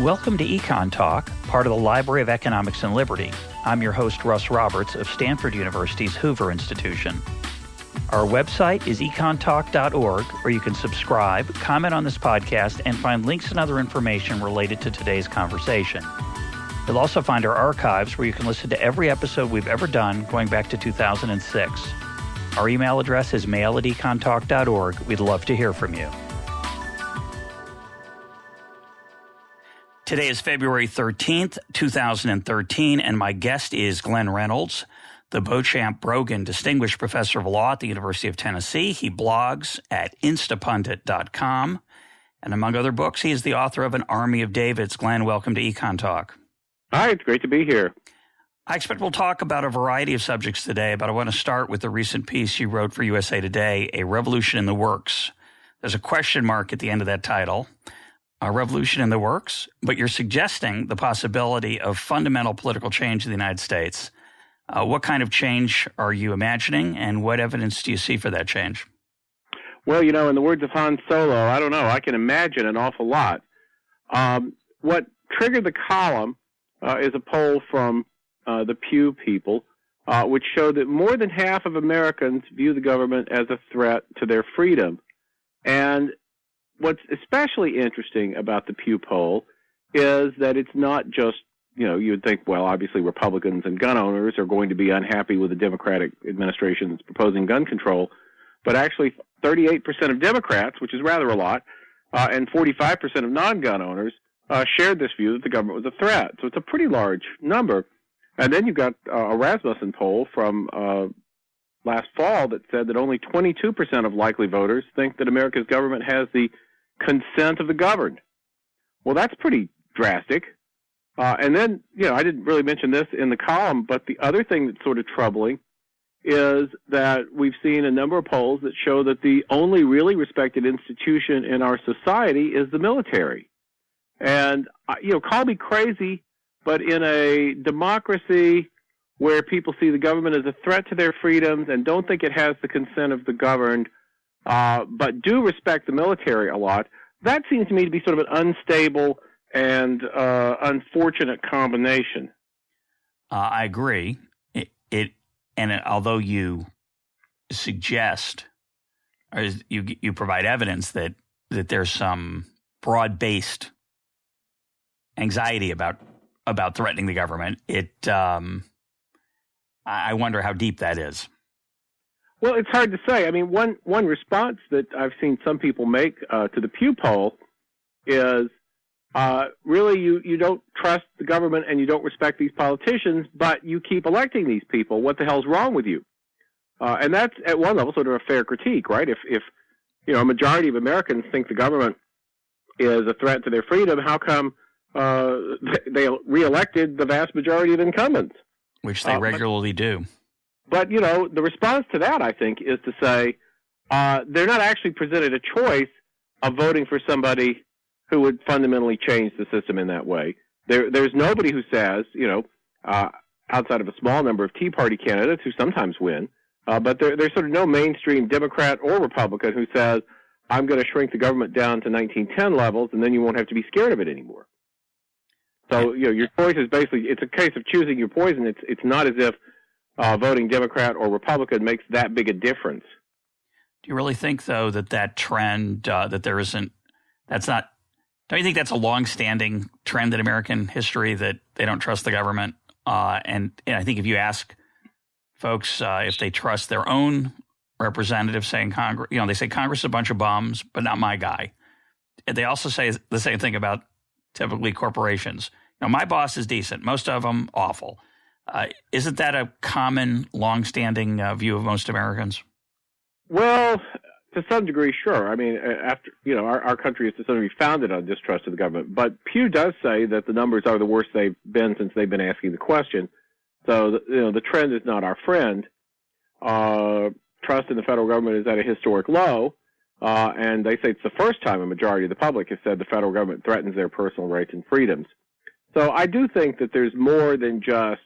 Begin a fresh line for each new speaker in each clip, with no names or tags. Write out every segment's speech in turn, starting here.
Welcome to EconTalk, part of the Library of Economics and Liberty. I'm your host, Russ Roberts of Stanford University's Hoover Institution. Our website is econtalk.org, where you can subscribe, comment on this podcast, and find links and other information related to today's conversation. You'll also find our archives, where you can listen to every episode we've ever done going back to 2006. Our email address is mail@econtalk.org. We'd love to hear from you. Today is February 13th, 2013, and my guest is Glenn Reynolds, the Beauchamp Brogan Distinguished Professor of Law at the University of Tennessee. He blogs at instapundit.com, and among other books, he is the author of An Army of Davids. Glenn, welcome to EconTalk.
Hi, it's great to be here.
I expect we'll talk about a variety of subjects today, but I want to start with the recent piece you wrote for USA Today, A Revolution in the Works. There's a question mark at the end of that title. A revolution in the works, but you're suggesting the possibility of fundamental political change in the United States. What kind of change are you imagining, and what evidence do you see for that change?
Well, in the words of Han Solo, I don't know. I can imagine an awful lot. What triggered the column is a poll from the Pew people, which showed that more than half of Americans view the government as a threat to their freedom. And what's especially interesting about the Pew poll is that it's not just, you would think, well, obviously Republicans and gun owners are going to be unhappy with the Democratic administration that's proposing gun control, but actually 38% of Democrats, which is rather a lot, and 45% of non-gun owners shared this view that the government was a threat. So it's a pretty large number. And then you've got a Rasmussen poll from last fall that said that only 22% of likely voters think that America's government has the consent of the governed. Well, that's pretty drastic. And then, I didn't really mention this in the column, but the other thing that's sort of troubling is that we've seen a number of polls that show that the only really respected institution in our society is the military. And, call me crazy, but in a democracy where people see the government as a threat to their freedoms and don't think it has the consent of the governed, but do respect the military a lot, that seems to me to be sort of an unstable and unfortunate combination.
I agree. Although you suggest, or you provide evidence that there's some broad-based anxiety about threatening the government, I wonder how deep that is.
Well, it's hard to say. I mean, one response that I've seen some people make to the Pew poll is really you don't trust the government and you don't respect these politicians, but you keep electing these people. What the hell's wrong with you? And that's, at one level, sort of a fair critique, right? If a majority of Americans think the government is a threat to their freedom, how come they reelected the vast majority of incumbents?
Which they regularly do.
But, the response to that, I think, is to say they're not actually presented a choice of voting for somebody who would fundamentally change the system in that way. There's nobody who says, outside of a small number of Tea Party candidates who sometimes win, but there's sort of no mainstream Democrat or Republican who says, I'm going to shrink the government down to 1910 levels, and then you won't have to be scared of it anymore. So, your choice is basically, it's a case of choosing your poison. It's not as if voting Democrat or Republican makes that big a difference.
Do you really think, though, that trend, that there isn't, that's not, don't you think that's a long-standing trend in American history, that they don't trust the government? And I think if you ask folks if they trust their own representatives, saying Congress, they say Congress is a bunch of bums, but not my guy. They also say the same thing about typically corporations. My boss is decent. Most of them awful. Isn't that a common, long-standing view of most Americans?
Well, to some degree, sure. I mean, after our country is to some degree founded on distrust of the government. But Pew does say that the numbers are the worst they've been since they've been asking the question. So the trend is not our friend. Trust in the federal government is at a historic low. And they say it's the first time a majority of the public has said the federal government threatens their personal rights and freedoms. So I do think that there's more than just,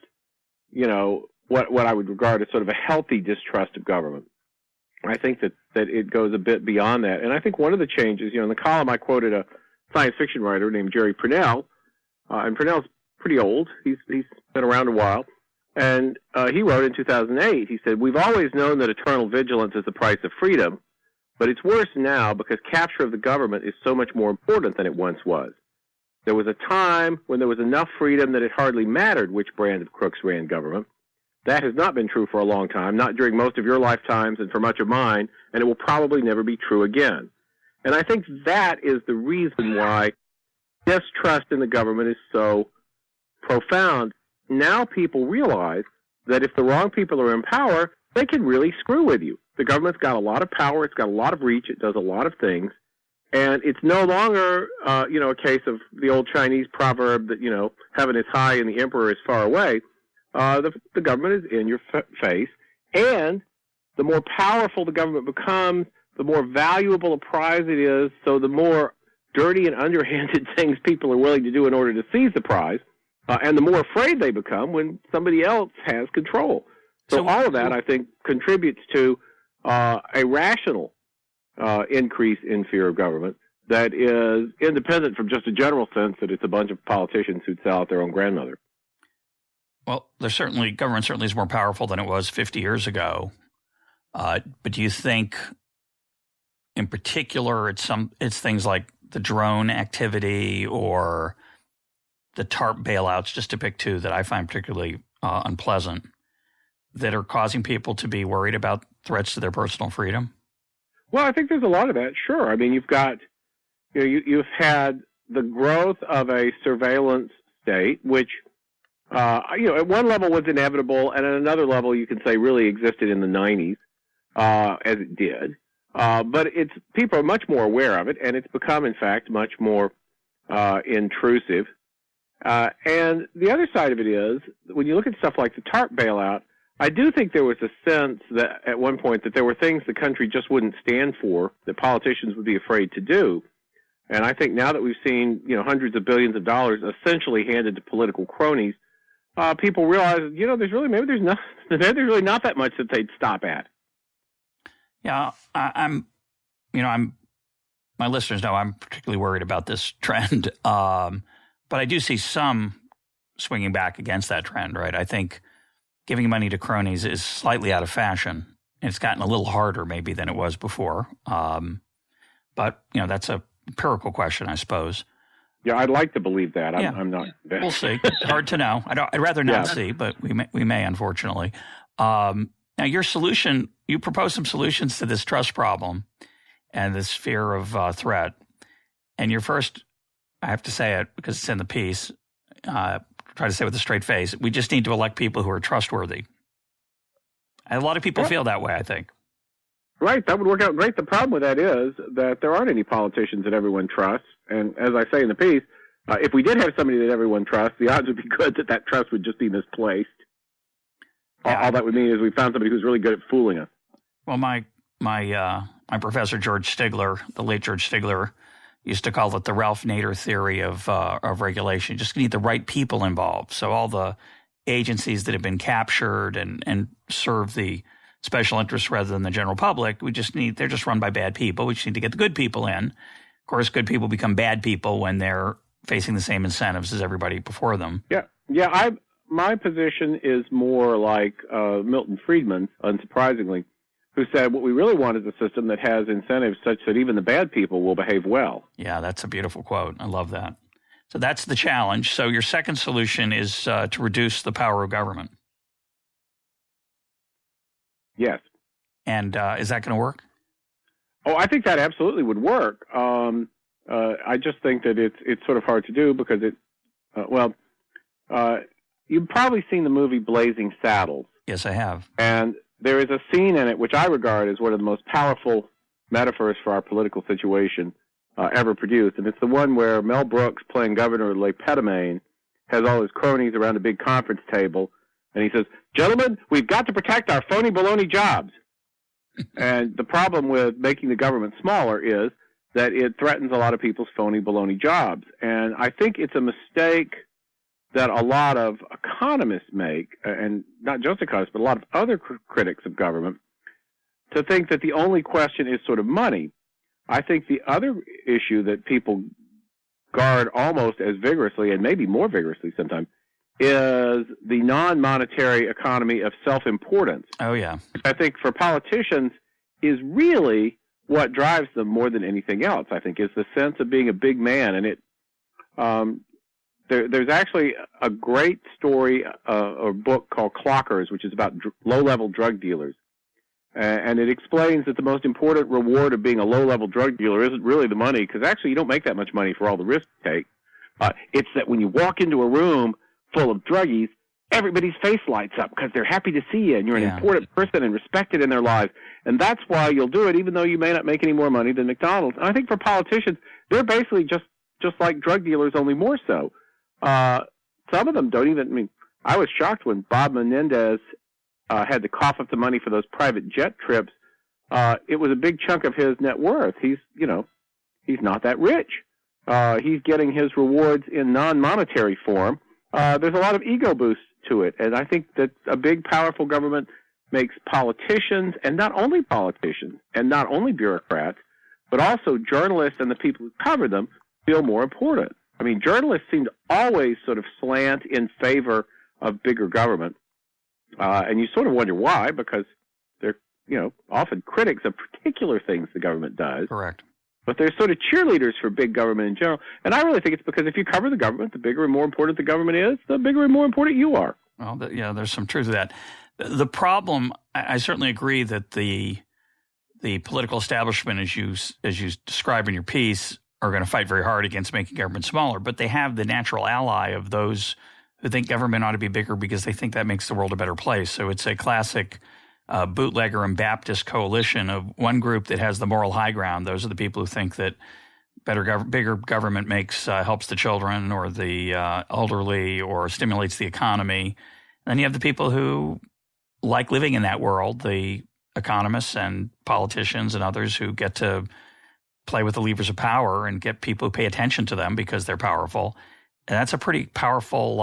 what I would regard as sort of a healthy distrust of government. I think that it goes a bit beyond that. And I think one of the changes, in the column I quoted a science fiction writer named Jerry Purnell, and Purnell's pretty old. He's been around a while. And he wrote in 2008, he said, "We've always known that eternal vigilance is the price of freedom, but it's worse now because capture of the government is so much more important than it once was. There was a time when there was enough freedom that it hardly mattered which brand of crooks ran government. That has not been true for a long time, not during most of your lifetimes and for much of mine, and it will probably never be true again." And I think that is the reason why distrust in the government is so profound. Now people realize that if the wrong people are in power, they can really screw with you. The government's got a lot of power. It's got a lot of reach. It does a lot of things. And it's no longer, a case of the old Chinese proverb that, heaven is high and the emperor is far away. The government is in your face. And the more powerful the government becomes, the more valuable a prize it is. So the more dirty and underhanded things people are willing to do in order to seize the prize. And the more afraid they become when somebody else has control. So all of that, I think, contributes to a rational increase in fear of government that is independent from just a general sense that it's a bunch of politicians who'd sell out their own grandmother.
Well, government certainly is more powerful than it was 50 years ago. But do you think, in particular, it's things like the drone activity or the TARP bailouts, just to pick two that I find particularly unpleasant, that are causing people to be worried about threats to their personal freedom?
Well, I think there's a lot of that. Sure. I mean, you've got, you've had the growth of a surveillance state, which, at one level was inevitable, and at another level, you can say really existed in the 90s, as it did. But people are much more aware of it, and it's become, in fact, much more intrusive. And the other side of it is, when you look at stuff like the TARP bailout, I do think there was a sense that at one point that there were things the country just wouldn't stand for, that politicians would be afraid to do. And I think now that we've seen, hundreds of billions of dollars essentially handed to political cronies, people realize, there's really not that much that they'd stop at.
Yeah, my listeners know I'm particularly worried about this trend. But I do see some swinging back against that trend, right? I think giving money to cronies is slightly out of fashion. It's gotten a little harder maybe than it was before. But, that's a empirical question, I suppose.
Yeah, I'd like to believe that. I'm not.
We'll see. It's hard to know. I'd rather not see, but we may, unfortunately. Now, your solution, you propose some solutions to this trust problem and this fear of threat. And your first, I have to say it because it's in the piece, try to say with a straight face, we just need to elect people who are trustworthy. And a lot of people feel that way, I think.
Right, that would work out great. The problem with that is that there aren't any politicians that everyone trusts. And as I say in the piece, if we did have somebody that everyone trusts, the odds would be good that trust would just be misplaced. Yeah. All that would mean is we found somebody who's really good at fooling us.
Well, my professor, George Stigler, the late George Stigler, used to call it the Ralph Nader theory of regulation. You just need the right people involved. So all the agencies that have been captured and serve the special interests rather than the general public, they're just run by bad people. We just need to get the good people in. Of course, good people become bad people when they're facing the same incentives as everybody before them.
Yeah. My position is more like Milton Friedman, unsurprisingly, who said what we really want is a system that has incentives such that even the bad people will behave well.
Yeah, that's a beautiful quote. I love that. So that's the challenge. So your second solution is to reduce the power of government.
Yes.
And is that going to work?
Oh, I think that absolutely would work. I just think that it's sort of hard to do because you've probably seen the movie Blazing Saddles.
Yes, I have.
And there is a scene in it which I regard as one of the most powerful metaphors for our political situation ever produced. And it's the one where Mel Brooks, playing Governor Le Petomane, has all his cronies around a big conference table. And he says, "Gentlemen, we've got to protect our phony baloney jobs." And the problem with making the government smaller is that it threatens a lot of people's phony baloney jobs. And I think it's a mistake that a lot of economists make, and not just economists, but a lot of other critics of government, to think that the only question is sort of money. I think the other issue that people guard almost as vigorously, and maybe more vigorously sometimes, is the non-monetary economy of self-importance.
Oh, yeah.
Which I think for politicians is really what drives them more than anything else, I think, is the sense of being a big man. And there's actually a great story or book called Clockers, which is about low-level drug dealers. And it explains that the most important reward of being a low-level drug dealer isn't really the money, because actually you don't make that much money for all the risk you take. It's that when you walk into a room full of druggies, everybody's face lights up because they're happy to see you, and you're an important person and respected in their lives. And that's why you'll do it, even though you may not make any more money than McDonald's. And I think for politicians, they're basically just like drug dealers, only more so. Some of them don't even, I mean, I was shocked when Bob Menendez had to cough up the money for those private jet trips. It was a big chunk of his net worth. He's not that rich. He's getting his rewards in non-monetary form. There's a lot of ego boost to it, and I think that a big, powerful government makes politicians, and not only politicians, and not only bureaucrats, but also journalists and the people who cover them feel more important. I mean, journalists seem to always sort of slant in favor of bigger government, and you sort of wonder why, because they're, often critics of particular things the government does.
Correct.
But they're sort of cheerleaders for big government in general. And I really think it's because if you cover the government, the bigger and more important the government is, the bigger and more important you are.
Well, there's some truth to that. The problem, I certainly agree that the political establishment, as you describe in your piece, are going to fight very hard against making government smaller. But they have the natural ally of those who think government ought to be bigger because they think that makes the world a better place. So it's a classic bootlegger and Baptist coalition of one group that has the moral high ground. Those are the people who think that bigger government helps the children or the elderly or stimulates the economy. And then you have the people who like living in that world, the economists and politicians and others who get to play with the levers of power and get people who pay attention to them because they're powerful. And that's a pretty powerful,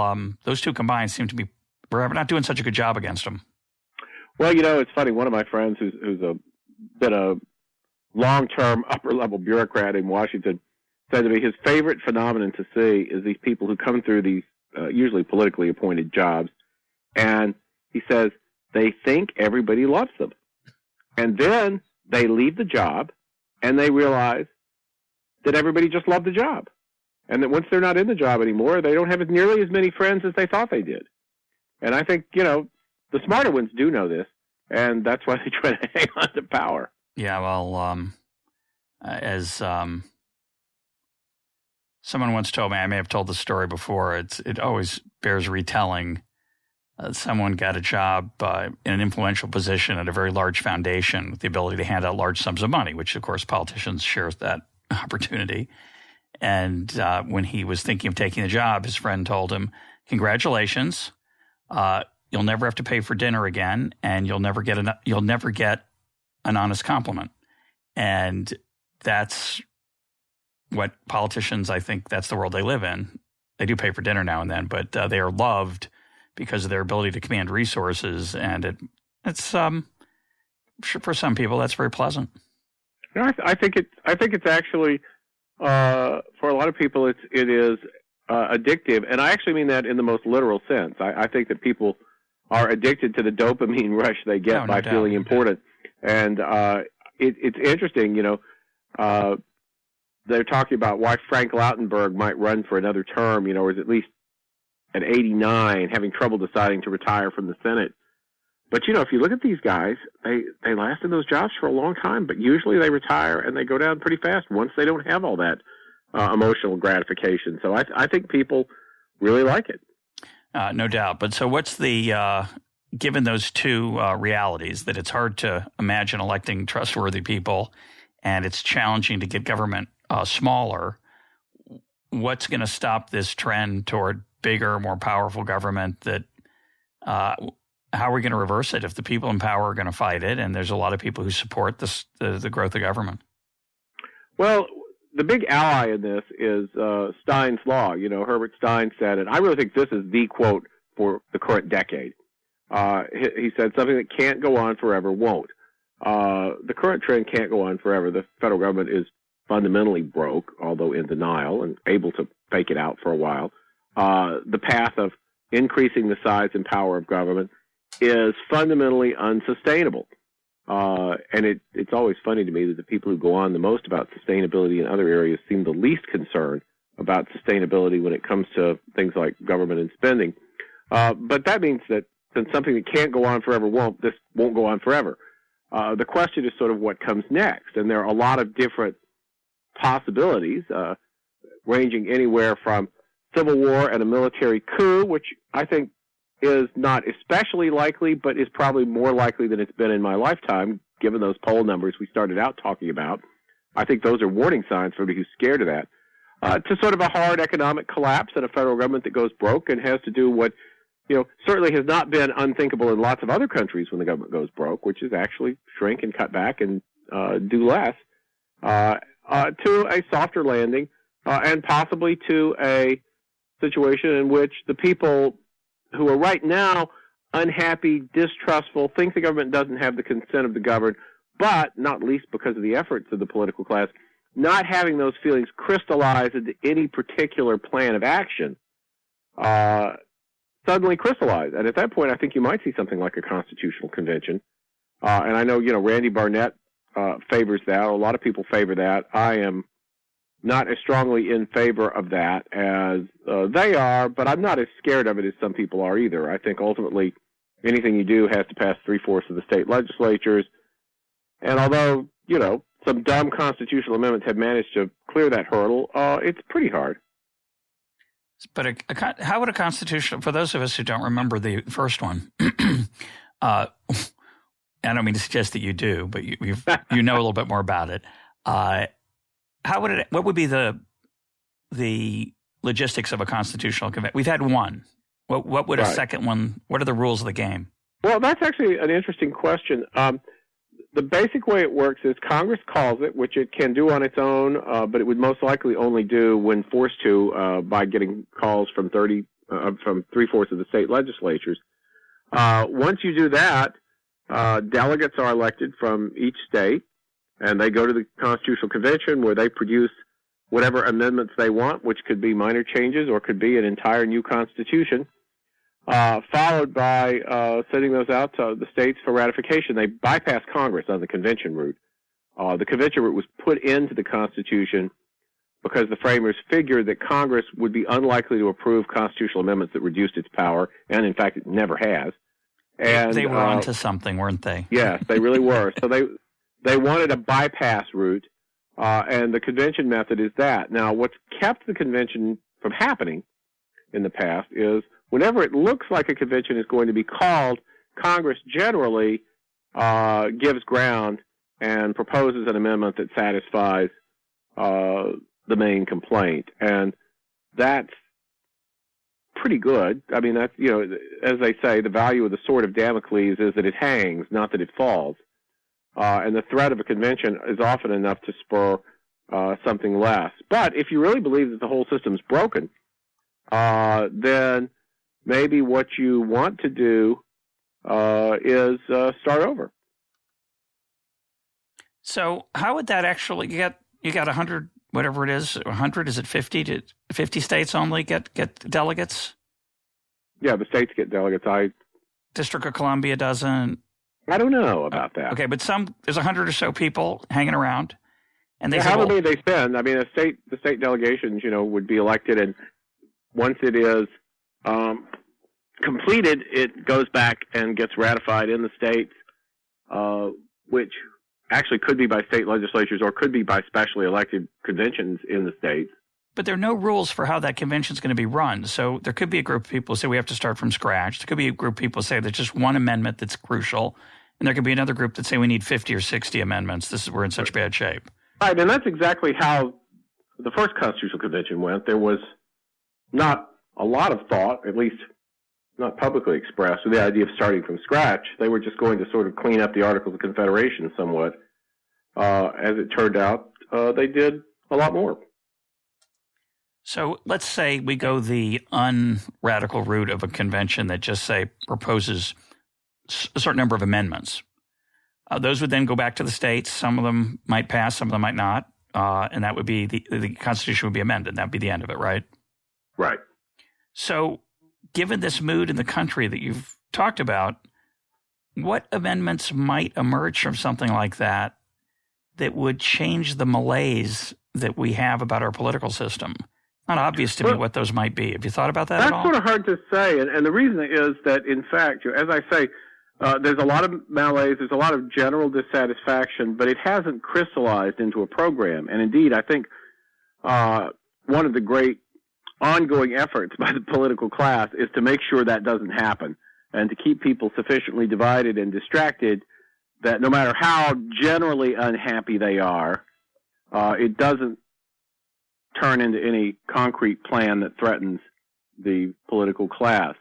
those two combined seem to be, we're not doing such a good job against them.
Well, it's funny. One of my friends who's been a long-term upper-level bureaucrat in Washington said to me his favorite phenomenon to see is these people who come through these usually politically appointed jobs, and he says they think everybody loves them. And then they leave the job, and they realize that everybody just loved the job. And that once they're not in the job anymore, they don't have nearly as many friends as they thought they did. And I think, the smarter ones do know this, and that's why they try to hang on to power.
Yeah, well, as someone once told me, I may have told the story before, it always bears retelling. Someone got a job in an influential position at a very large foundation with the ability to hand out large sums of money, which, of course, politicians share that opportunity. And when he was thinking of taking the job, his friend told him, congratulations, you'll never have to pay for dinner again, and you'll never get an honest compliment. And that's what politicians, I think that's the world they live in. They do pay for dinner now and then, but they are loved because of their ability to command resources. And it's for some people, that's very pleasant.
I think it's actually, for a lot of people, it is addictive. And I actually mean that in the most literal sense. I think that people are addicted to the dopamine rush they get by feeling important. And it's interesting, they're talking about why Frank Lautenberg might run for another term, or is at least at 89, having trouble deciding to retire from the Senate. But, if you look at these guys, they last in those jobs for a long time, but usually they retire and they go down pretty fast once they don't have all that emotional gratification. So I think people really like it.
No doubt. But so what's given those two realities, that it's hard to imagine electing trustworthy people and it's challenging to get government smaller, what's going to stop this trend toward bigger, more powerful government? That how are we going to reverse it if the people in power are going to fight it? And there's a lot of people who support the growth of government. Well,
the big ally in this is Stein's law. Herbert Stein said, and I really think this is the quote for the current decade. He said something that can't go on forever won't. The current trend can't go on forever. The federal government is fundamentally broke, although in denial and able to fake it out for a while. The path of increasing the size and power of government is fundamentally unsustainable. And it's always funny to me that the people who go on the most about sustainability in other areas seem the least concerned about sustainability when it comes to things like government and spending. But that means that since something that can't go on forever won't go on forever. The question is sort of what comes next. And there are a lot of different possibilities, ranging anywhere from civil war and a military coup, which I think is not especially likely, but is probably more likely than it's been in my lifetime, given those poll numbers we started out talking about. I think those are warning signs for anybody who's scared of that. To sort of a hard economic collapse and a federal government that goes broke and has to do what, certainly has not been unthinkable in lots of other countries when the government goes broke, which is actually shrink and cut back and do less, to a softer landing, and possibly to a situation in which the people who are right now unhappy, distrustful, think the government doesn't have the consent of the governed, but not least because of the efforts of the political class, not having those feelings crystallize into any particular plan of action, suddenly crystallize. And at that point, I think you might see something like a constitutional convention. And I know, Randy Barnett favors that. A lot of people favor that. I am not as strongly in favor of that as they are, but I'm not as scared of it as some people are either. I think ultimately anything you do has to pass 3/4 of the state legislatures. And although, some dumb constitutional amendments have managed to clear that hurdle, it's pretty hard.
But how would a constitutional, for those of us who don't remember the first one, I don't mean to suggest that you do, but you know a little bit more about it. What would be the logistics of a constitutional convention? We've had one. What would a second one, what are the rules of the game?
Well, that's actually an interesting question. The basic way it works is Congress calls it, which it can do on its own, but it would most likely only do when forced to by getting calls from 3/4 of the state legislatures. Once you do that, delegates are elected from each state, and they go to the Constitutional Convention where they produce whatever amendments they want, which could be minor changes or could be an entire new constitution, followed by sending those out to the states for ratification. They bypass Congress on the convention route. The convention route was put into the Constitution because the framers figured that Congress would be unlikely to approve constitutional amendments that reduced its power, and in fact it never has. And
they were onto something, weren't they?
Yes, they really were. So they wanted a bypass route, and the convention method is that. Now, what's kept the convention from happening in the past is whenever it looks like a convention is going to be called, Congress generally gives ground and proposes an amendment that satisfies the main complaint. And that's pretty good. I mean, that's, as they say, the value of the sword of Damocles is that it hangs, not that it falls. And the threat of a convention is often enough to spur something less. But if you really believe that the whole system's broken, then maybe what you want to do is start over.
So how would that actually get? You got 100, whatever it is, 100? Is it 50? To 50 states only get delegates?
Yeah, the states get delegates.
District of Columbia doesn't.
I don't know about that.
Okay, but there's 100 or so people hanging around, and they say,
however many they send. I mean, the state delegations, would be elected, and once it is completed, it goes back and gets ratified in the states, which actually could be by state legislatures or could be by specially elected conventions in the states.
But there are no rules for how that convention is going to be run. So there could be a group of people who say we have to start from scratch. There could be a group of people who say there's just one amendment that's crucial. And there could be another group that say we need 50 or 60 amendments. We're in such bad shape.
Right, and that's exactly how the first Constitutional Convention went. There was not a lot of thought, at least not publicly expressed, with the idea of starting from scratch. They were just going to sort of clean up the Articles of Confederation somewhat. As it turned out, they did a lot more.
So let's say we go the unradical route of a convention that just, say, proposes a certain number of amendments. Those would then go back to the states. Some of them might pass, some of them might not. and that would be the Constitution would be amended. That would be the end of it, right?
Right.
So given this mood in the country that you've talked about, what amendments might emerge from something like that would change the malaise that we have about our political system? Not obvious to me what those might be. Have you thought about that at all?
That's sort of hard to say, and the reason is that, in fact, as I say, there's a lot of malaise, there's a lot of general dissatisfaction, but it hasn't crystallized into a program. And indeed, I think one of the great ongoing efforts by the political class is to make sure that doesn't happen and to keep people sufficiently divided and distracted that no matter how generally unhappy they are, it doesn't turn into any concrete plan that threatens the political class.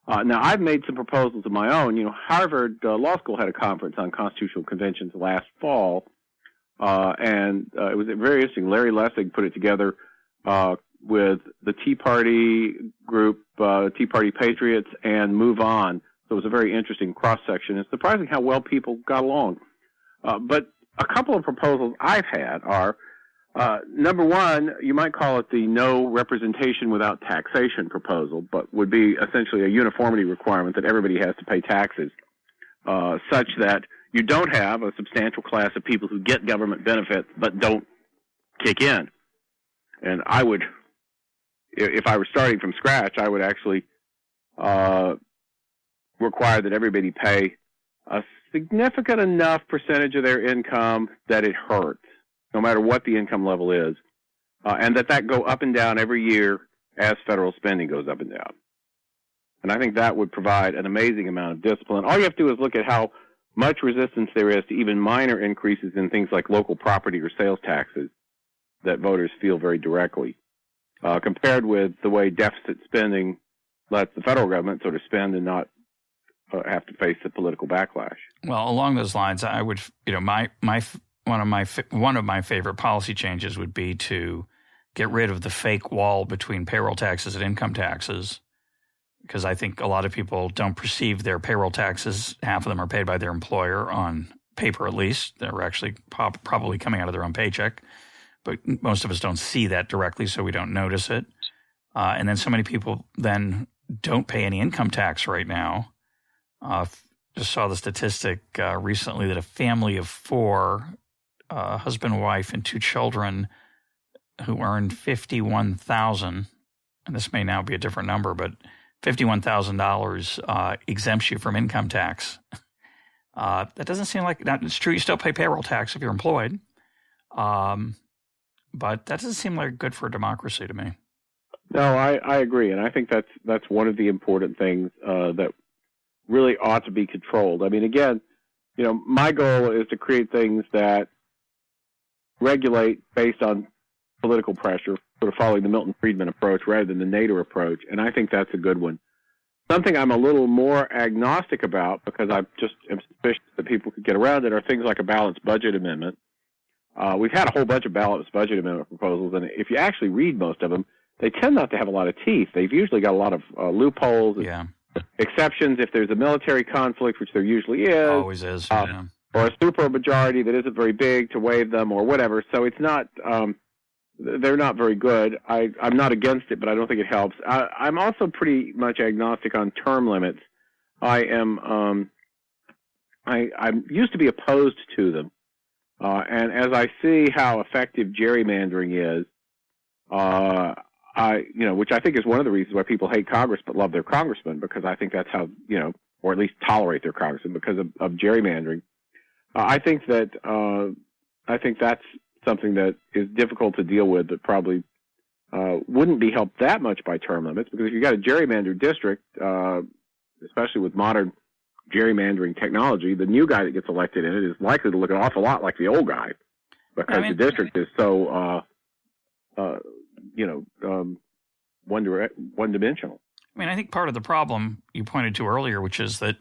Now, I've made some proposals of my own. Harvard Law School had a conference on constitutional conventions last fall, and it was very interesting. Larry Lessig put it together with the Tea Party group, Tea Party Patriots, and Move On. So it was a very interesting cross-section. It's surprising how well people got along. But a couple of proposals I've had are, number one, you might call it the no representation without taxation proposal, but would be essentially a uniformity requirement that everybody has to pay taxes, such that you don't have a substantial class of people who get government benefits but don't kick in. And I would, if I were starting from scratch, I would actually require that everybody pay a significant enough percentage of their income that it hurts, no matter what the income level is, and that go up and down every year as federal spending goes up and down. And I think that would provide an amazing amount of discipline. All you have to do is look at how much resistance there is to even minor increases in things like local property or sales taxes that voters feel very directly, compared with the way deficit spending lets the federal government sort of spend and not have to face the political backlash.
Well, along those lines, I would, one of my favorite policy changes would be to get rid of the fake wall between payroll taxes and income taxes, because I think a lot of people don't perceive their payroll taxes. Half of them are paid by their employer, on paper at least. They're actually probably coming out of their own paycheck, but most of us don't see that directly, so we don't notice it. And then so many people then don't pay any income tax right now. Just saw the statistic recently that a family of four, husband, wife, and two children who earned $51,000, and this may now be a different number, but $51,000 exempts you from income tax. That doesn't seem like, now it's true, you still pay payroll tax if you're employed, but that doesn't seem like good for democracy to me.
No, I agree, and I think that's one of the important things that really ought to be controlled. I mean, again, my goal is to create things that regulate based on political pressure, sort of following the Milton Friedman approach rather than the Nader approach, and I think that's a good one. Something I'm a little more agnostic about, because I just am suspicious that people could get around it, are things like a balanced budget amendment. We've had a whole bunch of balanced budget amendment proposals, and if you actually read most of them, they tend not to have a lot of teeth. They've usually got a lot of loopholes and exceptions if there's a military conflict, which there usually is.
Always is, yeah.
Or a super majority that isn't very big to waive them or whatever. So it's not, they're not very good. I'm not against it, but I don't think it helps. I'm also pretty much agnostic on term limits. I used to be opposed to them. And as I see how effective gerrymandering is, which I think is one of the reasons why people hate Congress but love their congressman, because I think that's how, or at least tolerate their congressman because of gerrymandering. I think that's something that is difficult to deal with, that probably wouldn't be helped that much by term limits, because if you've got a gerrymandered district, especially with modern gerrymandering technology, the new guy that gets elected in it is likely to look an awful lot like the old guy, because the district is so one-dimensional.
I mean, I think part of the problem you pointed to earlier, which is that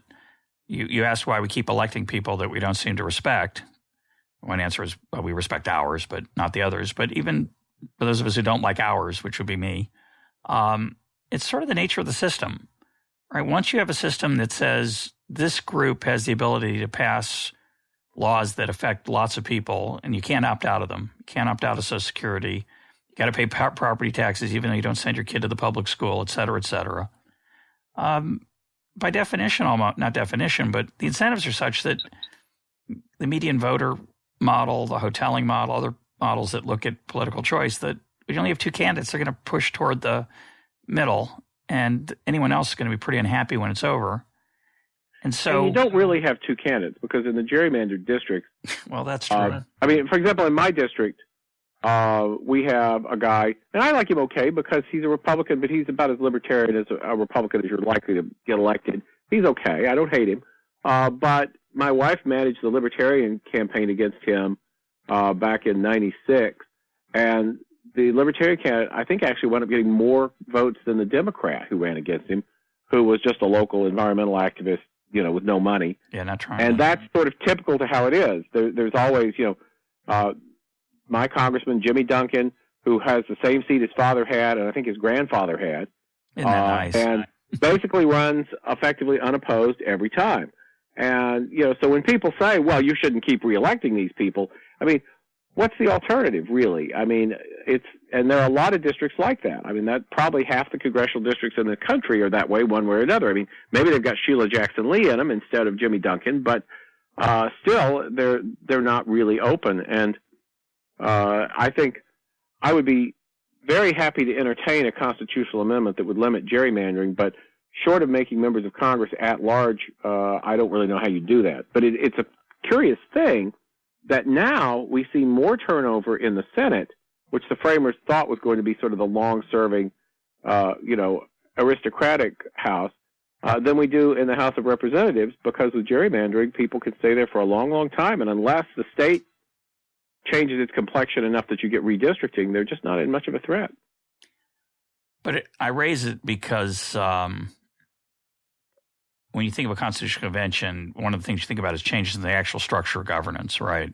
you asked why we keep electing people that we don't seem to respect. One answer is, well, we respect ours, but not the others. But even for those of us who don't like ours, which would be me, it's sort of the nature of the system, right? Once you have a system that says this group has the ability to pass laws that affect lots of people, and you can't opt out of them. You can't opt out of Social Security. You got to pay property taxes even though you don't send your kid to the public school, et cetera, et cetera. By definition, almost not definition, but the incentives are such that the median voter model, the hoteling model, other models that look at political choice, that if you only have two candidates, they're going to push toward the middle, and anyone else is going to be pretty unhappy when it's over. And so
you don't really have two candidates because in the gerrymandered districts,
well, that's true.
I mean, for example, in my district, we have a guy, and I like him okay because he's a Republican, but he's about as libertarian as a Republican as you're likely to get elected. He's okay. I don't hate him. But my wife managed the Libertarian campaign against him back in '96, and the Libertarian candidate, I think, actually wound up getting more votes than the Democrat who ran against him, who was just a local environmental activist, with no money.
Yeah, not trying.
And that's sort of typical to how it is. There's always, my congressman, Jimmy Duncan, who has the same seat his father had, and I think his grandfather had.
Isn't that nice?
And basically runs effectively unopposed every time. And, so when people say, well, you shouldn't keep reelecting these people, I mean, what's the alternative, really? I mean, and there are a lot of districts like that. I mean, that probably half the congressional districts in the country are that way, one way or another. I mean, maybe they've got Sheila Jackson Lee in them instead of Jimmy Duncan, but still, they're not really open. And I think I would be very happy to entertain a constitutional amendment that would limit gerrymandering, but short of making members of Congress at large, I don't really know how you do that. But it's a curious thing that now we see more turnover in the Senate, which the framers thought was going to be sort of the long-serving, aristocratic House, than we do in the House of Representatives, because with gerrymandering, people can stay there for a long, long time, and unless the state changes its complexion enough that you get redistricting, they're just not in much of a threat.
But I raise it because when you think of a constitutional convention, one of the things you think about is changes in the actual structure of governance, right?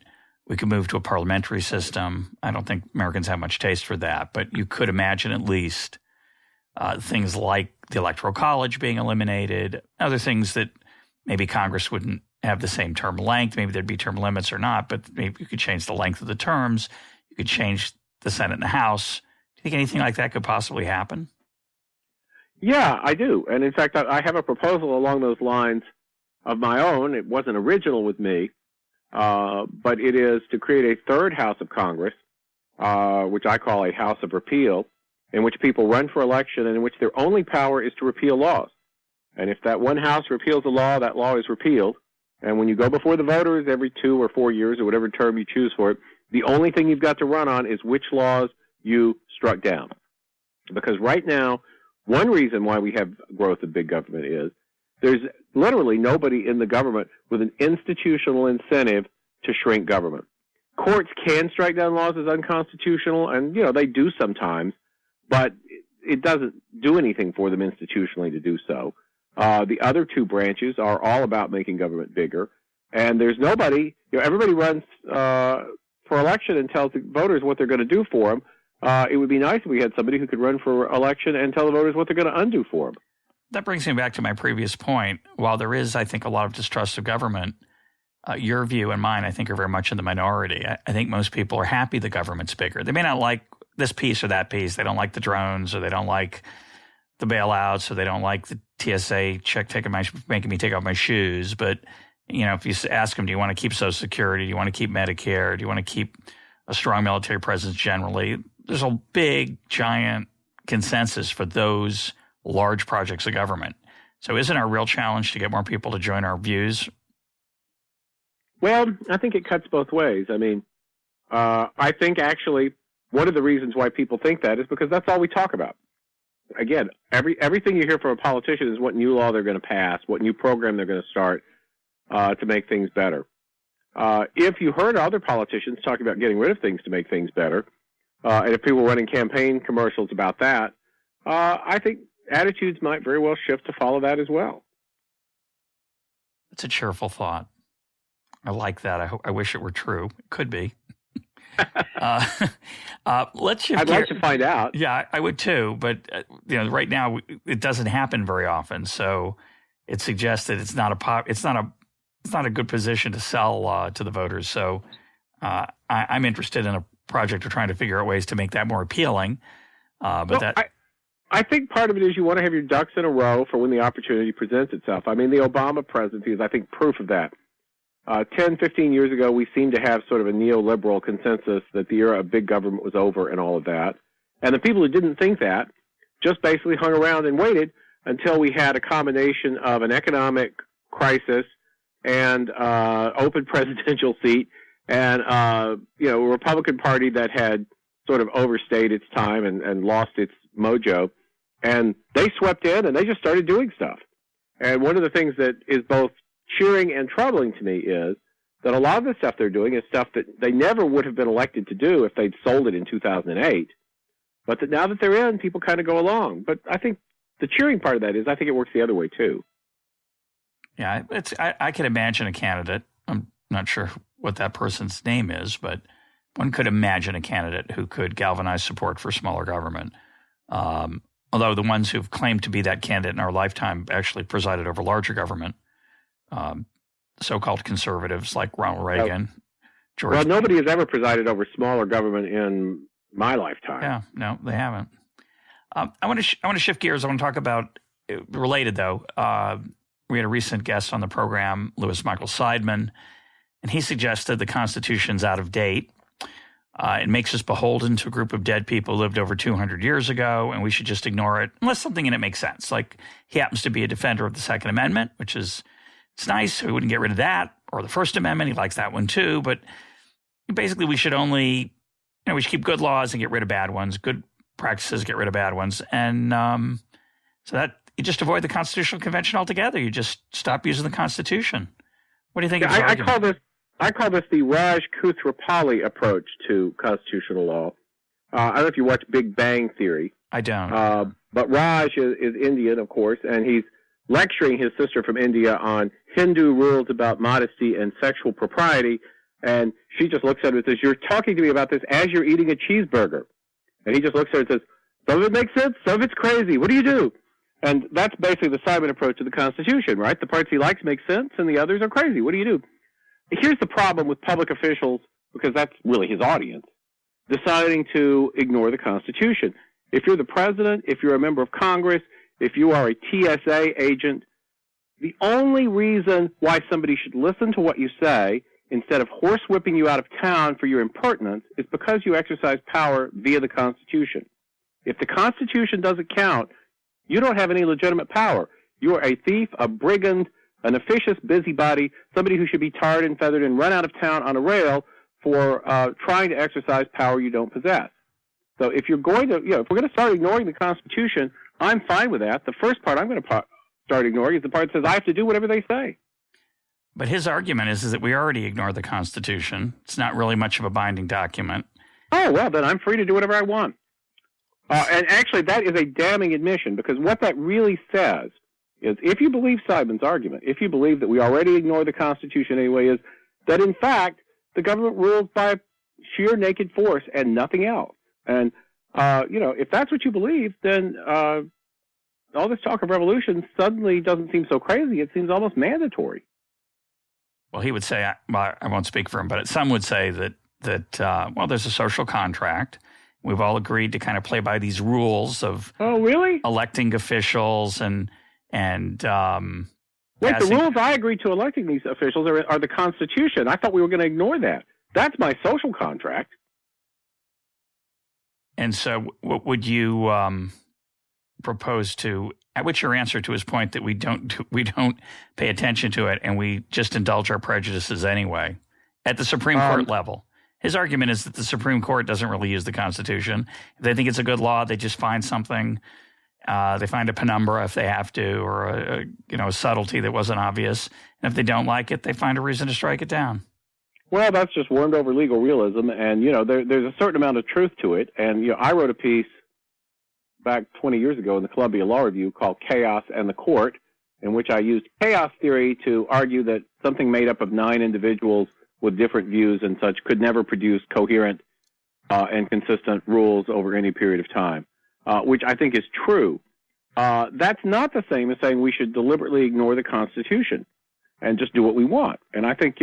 We could move to a parliamentary system. I don't think Americans have much taste for that, but you could imagine at least things like the Electoral College being eliminated, other things that maybe Congress wouldn't have the same term length. Maybe there'd be term limits or not, but maybe you could change the length of the terms. You could change the Senate and the House. Do you think anything like that could possibly happen?
Yeah, I do. And in fact, I have a proposal along those lines of my own. It wasn't original with me, but it is to create a third House of Congress, which I call a House of Repeal, in which people run for election and in which their only power is to repeal laws. And if that one House repeals a law, that law is repealed. And when you go before the voters every 2 or 4 years or whatever term you choose for it, the only thing you've got to run on is which laws you struck down. Because right now, one reason why we have growth of big government is there's literally nobody in the government with an institutional incentive to shrink government. Courts can strike down laws as unconstitutional, and, they do sometimes, but it doesn't do anything for them institutionally to do so. The other two branches are all about making government bigger, and there's nobody, everybody runs for election and tells the voters what they're going to do for them. It would be nice if we had somebody who could run for election and tell the voters what they're going to undo for them.
That brings me back to my previous point. While there is, I think, a lot of distrust of government, your view and mine, I think, are very much in the minority. I think most people are happy the government's bigger. They may not like this piece or that piece. They don't like the drones, or they don't like the bailouts, or they don't like the TSA check making me take off my shoes. But, if you ask them, do you want to keep Social Security? Do you want to keep Medicare? Do you want to keep a strong military presence generally? There's a big, giant consensus for those large projects of government. So isn't our real challenge to get more people to join our views?
Well, I think it cuts both ways. I mean, I think actually one of the reasons why people think that is because that's all we talk about. Again, everything you hear from a politician is what new law they're going to pass, what new program they're going to start to make things better. If you heard other politicians talking about getting rid of things to make things better, and if people were running campaign commercials about that, I think attitudes might very well shift to follow that as well.
That's a cheerful thought. I like that. I wish it were true. It could be. Let's shift
I'd like to find out.
Yeah, I would too. But right now it doesn't happen very often. So it suggests that it's not a a good position to sell to the voters. So I'm interested in a project of trying to figure out ways to make that more appealing.
I think part of it is you want to have your ducks in a row for when the opportunity presents itself. I mean, the Obama presidency is, I think, proof of that. 10, 15 years ago, we seemed to have sort of a neoliberal consensus that the era of big government was over and all of that. And the people who didn't think that just basically hung around and waited until we had a combination of an economic crisis and open presidential seat and, a Republican Party that had sort of overstayed its time and lost its mojo. And they swept in and they just started doing stuff. And one of the things that is both cheering and troubling to me is that a lot of the stuff they're doing is stuff that they never would have been elected to do if they'd sold it in 2008. But that now that they're in, people kind of go along. But I think the cheering part of that is I think it works the other way, too.
Yeah, I could imagine a candidate. I'm not sure what that person's name is, but one could imagine a candidate who could galvanize support for smaller government. Although the ones who've claimed to be that candidate in our lifetime actually presided over larger government, so-called conservatives like Ronald Reagan, George.
Well, nobody has ever presided over smaller government in my lifetime.
Yeah, no, they haven't. I want to shift gears. I want to talk about related though. We had a recent guest on the program, Louis Michael Seidman, and he suggested the Constitution's out of date. It makes us beholden to a group of dead people who lived over 200 years ago, and we should just ignore it unless something in it makes sense. Like he happens to be a defender of the Second Amendment, which is it's nice. So we wouldn't get rid of that, or the First Amendment. He likes that one too. But basically, we should only we should keep good laws and get rid of bad ones. Good practices, get rid of bad ones, and so that you just avoid the Constitutional Convention altogether. You just stop using the Constitution. What do you think of this argument?
I call this the Raj Koothrappali approach to constitutional law. I don't know if you watch Big Bang Theory.
I don't.
But Raj is Indian, of course, and he's lecturing his sister from India on Hindu rules about modesty and sexual propriety, and she just looks at him and says, "You're talking to me about this as you're eating a cheeseburger." And he just looks at her and says, "Some of it makes sense, some of it's crazy. What do you do?" And that's basically the Simon approach to the Constitution, right? The parts he likes make sense, and the others are crazy. What do you do? Here's the problem with public officials, because that's really his audience, deciding to ignore the Constitution. If you're the president, if you're a member of Congress, if you are a TSA agent, the only reason why somebody should listen to what you say instead of horsewhipping you out of town for your impertinence is because you exercise power via the Constitution. If the Constitution doesn't count, you don't have any legitimate power. You are a thief, a brigand, an officious busybody, somebody who should be tarred and feathered and run out of town on a rail for trying to exercise power you don't possess. So if you're going to, if we're going to start ignoring the Constitution, I'm fine with that. The first part I'm going to start ignoring is the part that says I have to do whatever they say.
But his argument is that we already ignore the Constitution. It's not really much of a binding document.
Oh, well, then I'm free to do whatever I want. And actually, that is a damning admission, because what that really says is, if you believe Simon's argument, if you believe that we already ignore the Constitution anyway, is that, in fact, the government rules by sheer naked force and nothing else. And, if that's what you believe, then all this talk of revolution suddenly doesn't seem so crazy. It seems almost mandatory.
Well, he would say, I won't speak for him, but some would say that there's a social contract. We've all agreed to kind of play by these rules of electing officials and
wait, the rules I agreed to electing these officials are the Constitution. I thought we were going to ignore that. That's my social contract.
And so what would you propose to, what's your answer to his point that we don't pay attention to it and we just indulge our prejudices anyway at the Supreme Court level? His argument is that the Supreme Court doesn't really use the Constitution. If they think it's a good law, they just find something. They find a penumbra if they have to, or a subtlety that wasn't obvious. And if they don't like it, they find a reason to strike it down.
Well, that's just warmed over legal realism, and there's a certain amount of truth to it. And I wrote a piece back 20 years ago in the Columbia Law Review called "Chaos and the Court," in which I used chaos theory to argue that something made up of 9 individuals with different views and such could never produce coherent and consistent rules over any period of time, which I think is true. That's not the same as saying we should deliberately ignore the Constitution. and just do what we want. And I think,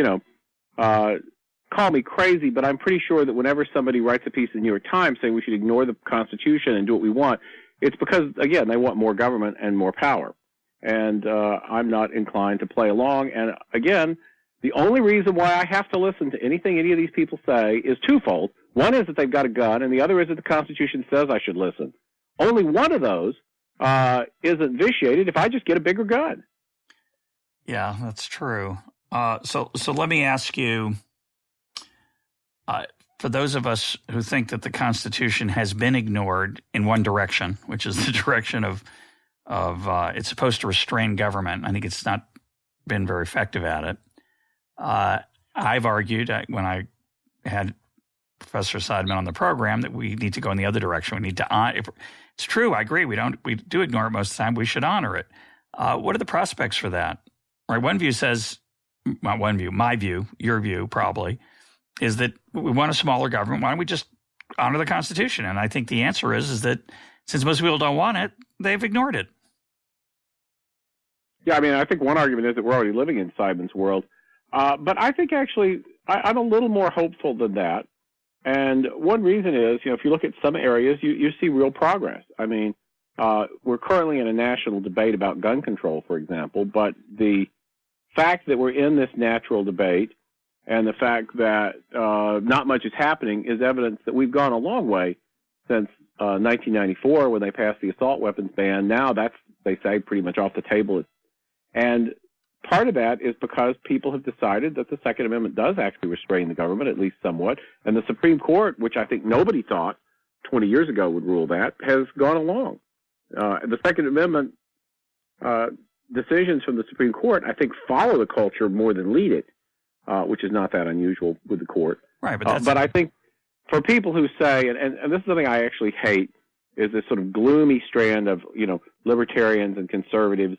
call me crazy, but I'm pretty sure that whenever somebody writes a piece in the New York Times saying we should ignore the Constitution and do what we want, it's because, again, they want more government and more power. And I'm not inclined to play along. And, again, the only reason why I have to listen to anything any of these people say is twofold. One is that they've got a gun, and the other is that the Constitution says I should listen. Only one of those isn't vitiated if I just get a bigger gun.
Yeah, that's true. So let me ask you, for those of us who think that the Constitution has been ignored in one direction, which is the direction of it's supposed to restrain government. I think it's not been very effective at it. I've argued when I had Professor Seidman on the program that we need to go in the other direction. We need to it's true. I agree. We do ignore it most of the time. We should honor it. What are the prospects for that? Right. One view says, not one view, my view, your view probably, is that we want a smaller government. Why don't we just honor the Constitution? And I think the answer is that since most people don't want it, they've ignored it.
Yeah, I mean, I think one argument is that we're already living in Seidman's world. But I think actually I'm a little more hopeful than that. And one reason is, if you look at some areas, you see real progress. I mean, we're currently in a national debate about gun control, for example, but the fact that we're in this natural debate and the fact that not much is happening is evidence that we've gone a long way since 1994 when they passed the assault weapons ban. Now that's, they say, pretty much off the table. And part of that is because people have decided that the Second Amendment does actually restrain the government, at least somewhat. And the Supreme Court, which I think nobody thought 20 years ago would rule that, has gone along. The Second Amendment decisions from the Supreme Court, I think, follow the culture more than lead it, which is not that unusual with the court.
Right,
but I think for people who say, and this is something I actually hate, is this sort of gloomy strand of, libertarians and conservatives,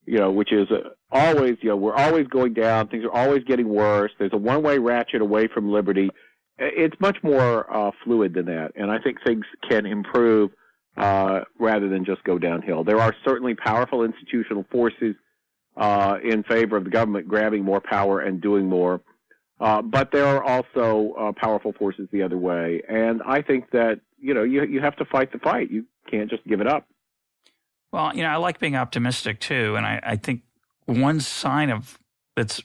which is always, we're always going down, things are always getting worse, there's a one-way ratchet away from liberty. It's much more fluid than that, and I think things can improve rather than just go downhill. There are certainly powerful institutional forces in favor of the government grabbing more power and doing more, but there are also powerful forces the other way, and I think that, you have to fight the fight. You can't just give it up.
Well, I like being optimistic too, and I think one sign of that's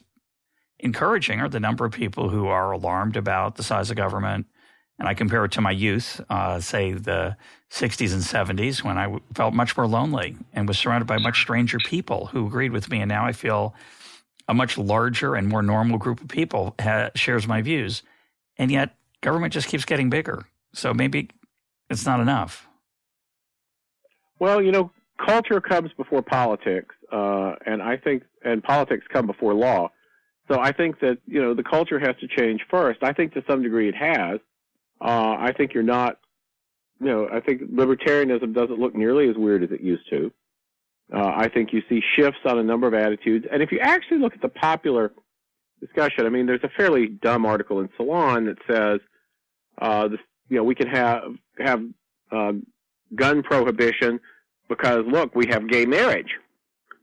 encouraging are the number of people who are alarmed about the size of government. And I compare it to my youth, say the 60s and 70s, when I felt much more lonely and was surrounded by much stranger people who agreed with me. And now I feel a much larger and more normal group of people shares my views. And yet government just keeps getting bigger. So maybe it's not enough.
Well, culture comes before politics, and politics come before law. So I think that, the culture has to change first. I think to some degree it has. I think I think libertarianism doesn't look nearly as weird as it used to. I think you see shifts on a number of attitudes. And if you actually look at the popular discussion, I mean, there's a fairly dumb article in Salon that says, we can have gun prohibition because, look, we have gay marriage.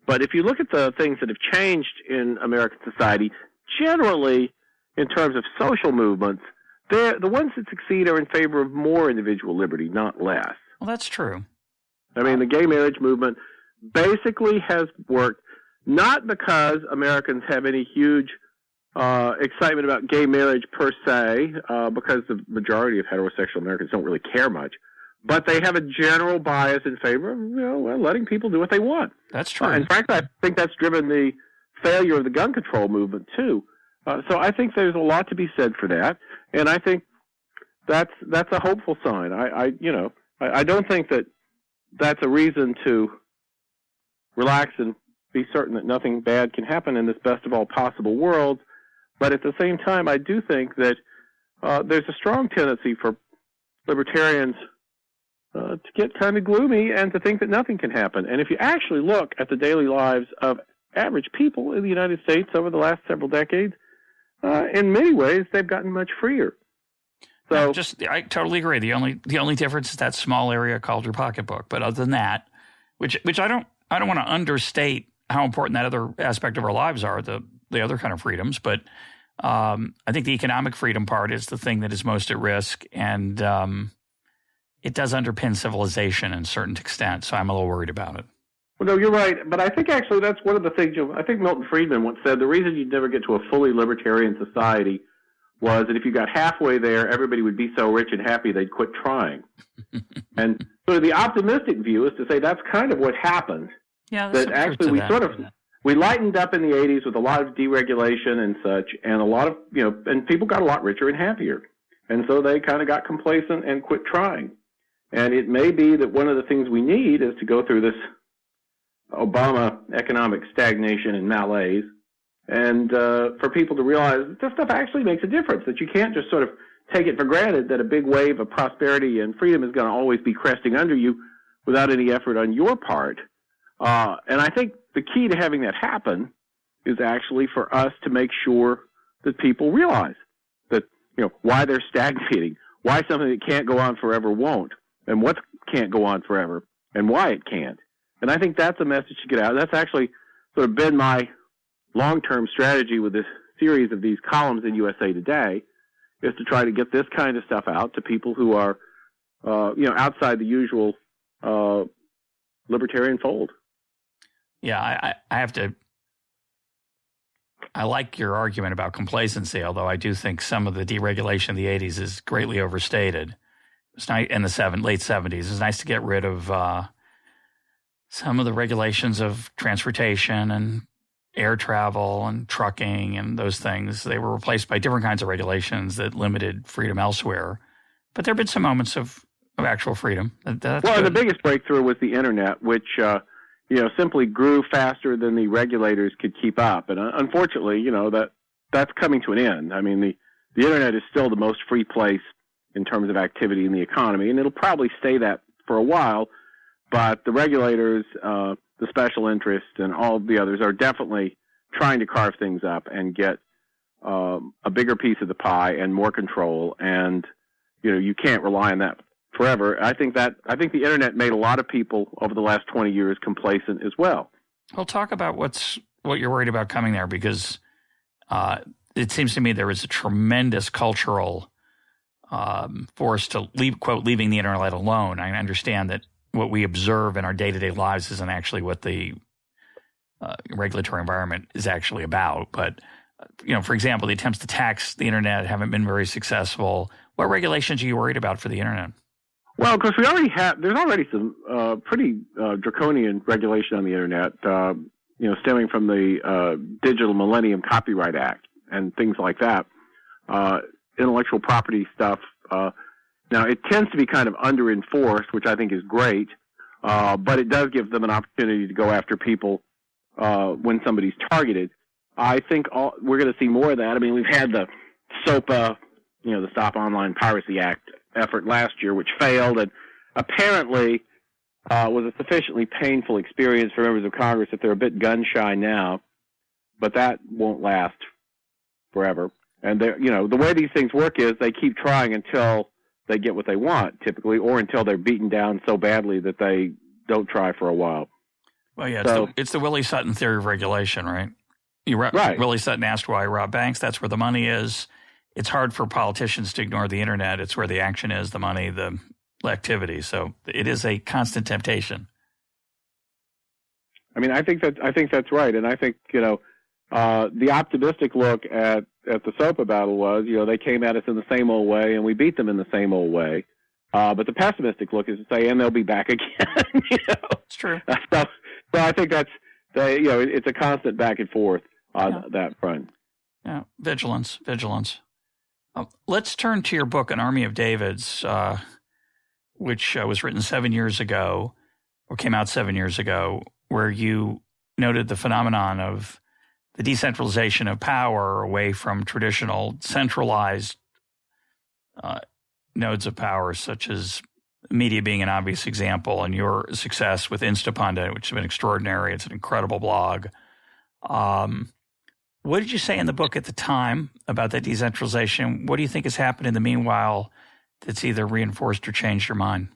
But if you look at the things that have changed in American society, generally, in terms of social movements, the ones that succeed are in favor of more individual liberty, not less.
Well, that's true.
I mean, the gay marriage movement basically has worked not because Americans have any huge excitement about gay marriage per se, because the majority of heterosexual Americans don't really care much, but they have a general bias in favor of letting people do what they want.
That's true.
And frankly, I think that's driven the failure of the gun control movement too. So I think there's a lot to be said for that, and I think that's a hopeful sign. I don't think that that's a reason to relax and be certain that nothing bad can happen in this best of all possible worlds. But at the same time, I do think that there's a strong tendency for libertarians to get kind of gloomy and to think that nothing can happen. And if you actually look at the daily lives of average people in the United States over the last several decades, in many ways, they've gotten much freer. So,
I totally agree. The only difference is that small area called your pocketbook. But other than that, which I don't want to understate how important that other aspect of our lives are, the other kind of freedoms. But I think the economic freedom part is the thing that is most at risk, and it does underpin civilization in a certain extent. So I'm a little worried about it.
Well, no, you're right. But I think actually that's one of the things, I think Milton Friedman once said the reason you'd never get to a fully libertarian society was that if you got halfway there, everybody would be so rich and happy they'd quit trying. And sort of the optimistic view is to say that's kind of what happened.
Yeah,
that actually we lightened up in the 80s with a lot of deregulation and such, and a lot of, and people got a lot richer and happier. And so they kind of got complacent and quit trying. And it may be that one of the things we need is to go through this Obama economic stagnation and malaise, and for people to realize that this stuff actually makes a difference, that you can't just sort of take it for granted that a big wave of prosperity and freedom is going to always be cresting under you without any effort on your part. And I think the key to having that happen is actually for us to make sure that people realize that, why they're stagnating, why something that can't go on forever won't, and what can't go on forever, and why it can't. And I think that's a message to get out. That's actually sort of been my long-term strategy with this series of these columns in USA Today, is to try to get this kind of stuff out to people who are, outside the usual libertarian fold.
Yeah, I have to. I like your argument about complacency, although I do think some of the deregulation of the 80s is greatly overstated. It's nice in the late 70s. It's nice to get rid of some of the regulations of transportation and air travel and trucking and those things. They were replaced by different kinds of regulations that limited freedom elsewhere. But there have been some moments of actual freedom. That's
well,
good.
And the biggest breakthrough was the Internet, which simply grew faster than the regulators could keep up. And unfortunately, that's coming to an end. I mean, the Internet is still the most free place in terms of activity in the economy, and it'll probably stay that for a while. But the regulators, the special interests, and all the others are definitely trying to carve things up and get a bigger piece of the pie and more control. And you can't rely on that forever. I think the Internet made a lot of people over the last 20 years complacent as well.
Well, talk about what you're worried about coming there, because it seems to me there is a tremendous cultural force to leaving the Internet alone. I understand that what we observe in our day-to-day lives isn't actually what the regulatory environment is actually about. But, for example, the attempts to tax the Internet haven't been very successful. What regulations are you worried about for the Internet?
Well, because there's already some pretty draconian regulation on the Internet, stemming from the Digital Millennium Copyright Act and things like that. Intellectual property stuff. Now, it tends to be kind of under-enforced, which I think is great, but it does give them an opportunity to go after people when somebody's targeted. I think we're going to see more of that. I mean, we've had the SOPA, the Stop Online Piracy Act effort last year, which failed, and apparently was a sufficiently painful experience for members of Congress that they're a bit gun-shy now, but that won't last forever. And the way these things work is they keep trying until they get what they want, typically, or until they're beaten down so badly that they don't try for a while.
Well, yeah, it's the Willie Sutton theory of regulation, right?
Right.
Willie Sutton asked why he robbed banks. That's where the money is. It's hard for politicians to ignore the Internet. It's where the action is, the money, the activity. So it is a constant temptation.
I mean, I think that's right, and I think the optimistic look at the SOPA battle was, they came at us in the same old way, and we beat them in the same old way. But the pessimistic look is to say, and they'll be back again.
It's true.
So I think that's it's a constant back and forth on that front.
Yeah, vigilance. Let's turn to your book, An Army of Davids, which was written 7 years ago, or came out 7 years ago, where you noted the phenomenon of the decentralization of power away from traditional centralized nodes of power, such as media being an obvious example, and your success with Instapundit, which has been extraordinary. It's an incredible blog. What did you say in the book at the time about that decentralization? What do you think has happened in the meanwhile that's either reinforced or changed your mind?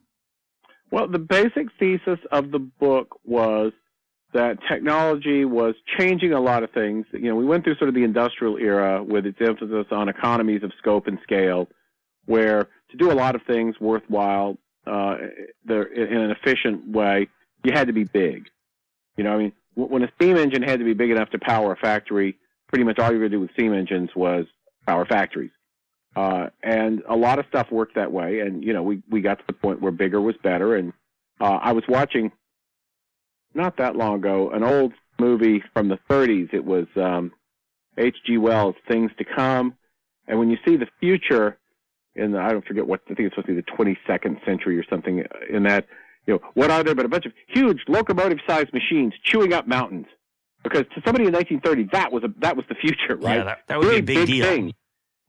Well, the basic thesis of the book was that technology was changing a lot of things. You know, we went through sort of the industrial era with its emphasis on economies of scope and scale, where to do a lot of things worthwhile in an efficient way, you had to be big. You know, I mean, when a steam engine had to be big enough to power a factory, pretty much all you were going to do with steam engines was power factories. And a lot of stuff worked that way. And, you know, we got to the point where bigger was better. And I was watching, not that long ago, an old movie from the 30s. It was H.G. Wells' Things to Come. And when you see the future in the, I don't forget what, I think it's supposed to be the 22nd century or something in that, you know, what are there but a bunch of huge locomotive-sized machines chewing up mountains? Because to somebody in 1930, that was the future, right?
Yeah, that would be a big deal.
Thing.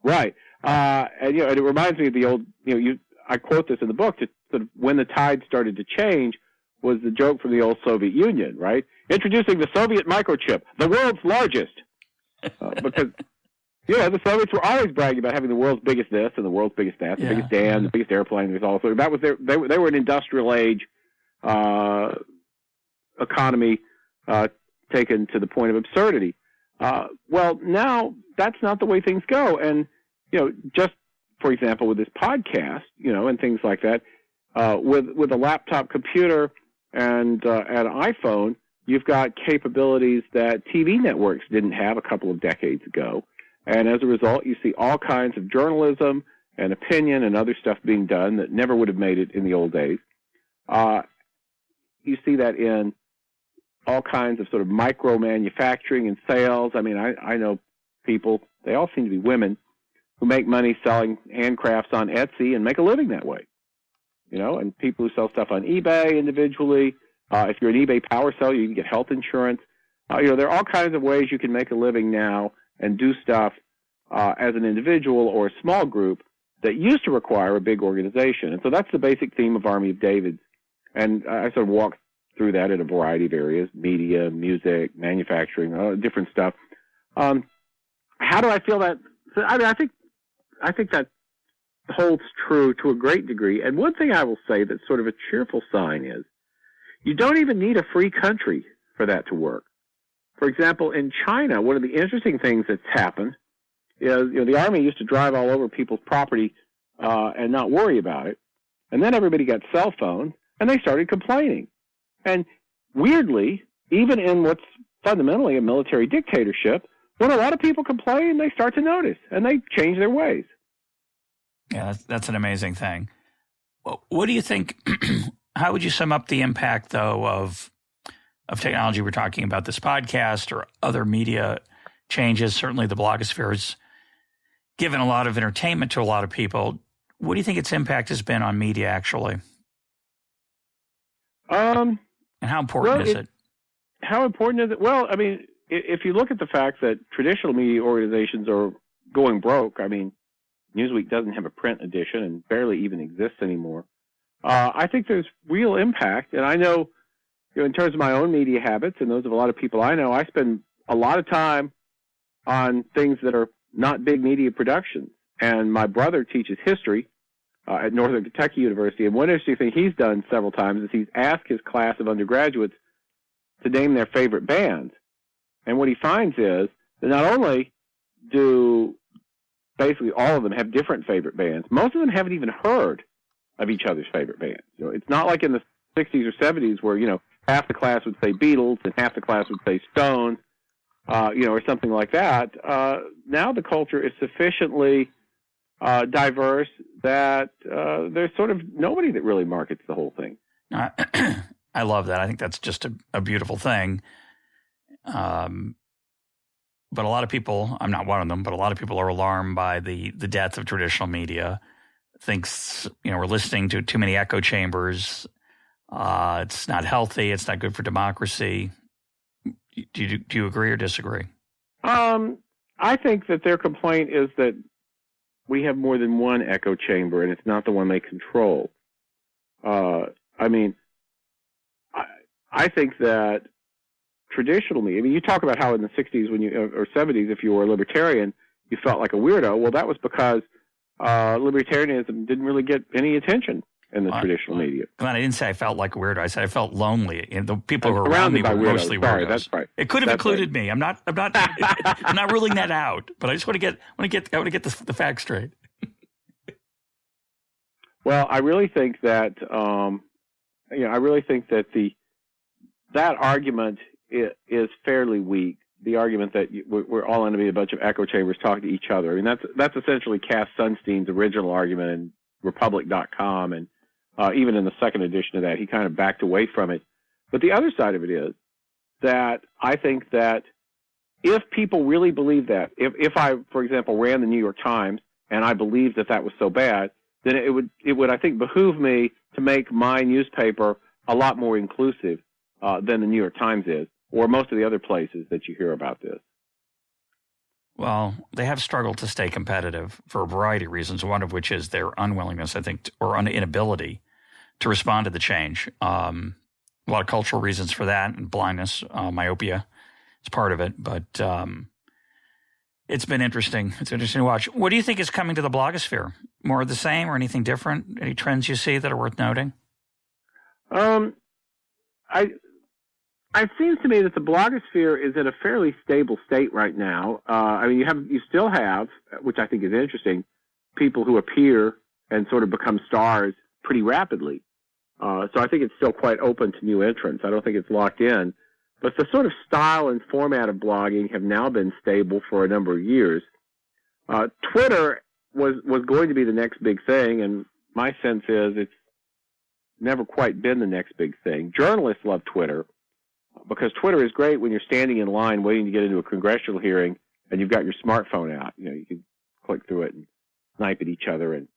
Right. And, you know, and it reminds me of the old, you know, I quote this in the book, to sort of when the tide started to change was the joke from the old Soviet Union, right? Introducing the Soviet microchip, the world's largest. Because, you know, the Soviets were always bragging about having the world's biggest this and the world's biggest that, the biggest dam, the biggest airplane. There's all, so that was they were an industrial age economy taken to the point of absurdity. Well, now that's not the way things go. And, you know, just for example, with this podcast, you know, and things like that, with a laptop computer and an iPhone, you've got capabilities that TV networks didn't have a couple of decades ago. And as a result, you see all kinds of journalism and opinion and other stuff being done that never would have made it in the old days. You see that in all kinds of sort of micro manufacturing and sales. I mean, I know people, they all seem to be women, who make money selling handcrafts on Etsy and make a living that way. You know, and people who sell stuff on eBay individually. If you're an eBay power seller, you can get health insurance. You know, there are all kinds of ways you can make a living now and do stuff as an individual or a small group that used to require a big organization. And so that's the basic theme of Army of David's. And I sort of walk through that in a variety of areas: media, music, manufacturing, different stuff. How do I feel that? I mean, I think that holds true to a great degree. And one thing I will say that's sort of a cheerful sign is you don't even need a free country for that to work. For example, in China, one of the interesting things that's happened is, you know, the army used to drive all over people's property and not worry about it. And then everybody got cell phones, and they started complaining. And weirdly, even in what's fundamentally a military dictatorship, when a lot of people complain, they start to notice, and they change their ways.
Yeah, that's an amazing thing. Well, what do you think, how would you sum up the impact, though, of technology? We're talking about this podcast or other media changes. Certainly the blogosphere has given a lot of entertainment to a lot of people. What do you think its impact has been on media, actually? And how important is it?
How important is it? Well, I mean, if you look at the fact that traditional media organizations are going broke, I mean, Newsweek doesn't have a print edition and barely even exists anymore. I think there's real impact. And I know, you know, in terms of my own media habits and those of a lot of people I know, I spend a lot of time on things that are not big media productions. And my brother teaches history at Northern Kentucky University. And one interesting thing he's done several times is he's asked his class of undergraduates to name their favorite bands. And what he finds is that not only do basically all of them have different favorite bands, most of them haven't even heard of each other's favorite bands. You know, it's not like in the 60s or 70s where, you know, half the class would say Beatles and half the class would say Stones, you know, or something like that. Now the culture is sufficiently diverse that there's sort of nobody that really markets the whole thing.
I love that. I think that's just a beautiful thing. But a lot of people, I'm not one of them, but a lot of people are alarmed by the death of traditional media. Thinks, you know, we're listening to too many echo chambers. It's not healthy. It's not good for democracy. Do you agree or disagree?
I think that their complaint is that we have more than one echo chamber, and it's not the one they control. I mean, I think that traditionally, I mean, you talk about how in the 60s or 70s, if you were a libertarian, you felt like a weirdo. Well, that was because libertarianism didn't really get any attention in the traditional media.
Glenn, I didn't say I felt like a weirdo. I said I felt lonely. And the people who were around me were
weirdos.
mostly weirdos.
Sorry, that's right.
It could have included me. I'm not I'm not ruling that out. But I just want to get the facts straight.
Well, I really think that that argument is fairly weak. The argument that we're all going to be a bunch of echo chambers talking to each other. I mean, that's essentially Cass Sunstein's original argument in Republic.com, and even in the second edition of that, he kind of backed away from it. But the other side of it is that I think that if people really believe that, if I, for example, ran the New York Times and I believed that was so bad, then it would I think behoove me to make my newspaper a lot more inclusive than the New York Times is, or most of the other places that you hear about this.
Well, they have struggled to stay competitive for a variety of reasons, one of which is their unwillingness, I think, or inability to respond to the change. A lot of cultural reasons for that, and blindness, myopia is part of it. But it's been interesting. It's interesting to watch. What do you think is coming to the blogosphere? More of the same or anything different? Any trends you see that are worth noting?
It seems to me that the blogosphere is in a fairly stable state right now. I mean, you still have, which I think is interesting, people who appear and sort of become stars pretty rapidly. So I think it's still quite open to new entrants. I don't think it's locked in. But the sort of style and format of blogging have now been stable for a number of years. Twitter was going to be the next big thing, and my sense is it's never quite been the next big thing. Journalists love Twitter, because Twitter is great when you're standing in line waiting to get into a congressional hearing and you've got your smartphone out. You know, you can click through it and snipe at each other and